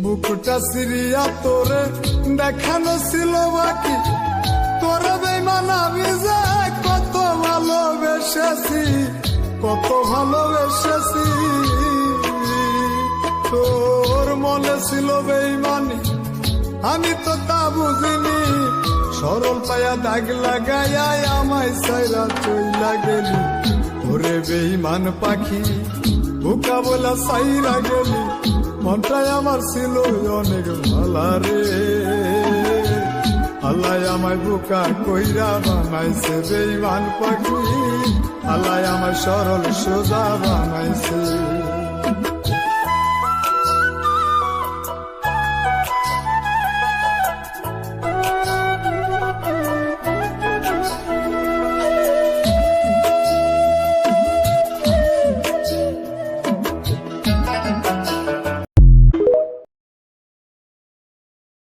বুকটা সিরিয়া তোরে দেখানো ছিল বাকি, তোরে বেঈমান আমি যে কত ভালোবেসেছি, কত ভালোবেসেছি। তোর মনে ছিল বেঈমানি, আমি তো তা বুঝিনি। সরল পায়া দাগ লাগাইয়া আমায় সাইরা চইলা গেলি, ওরে বেঈমান পাখি বোকা বলা সাইরা গেলি। মনটাই আমার ছিল অনেক ভালা রে, আল্লাহ আমায় বোকা কইরা বানাইছে বেঈমান পাখি, আল্লাহ আমায় সরল সোজা বানাইছে।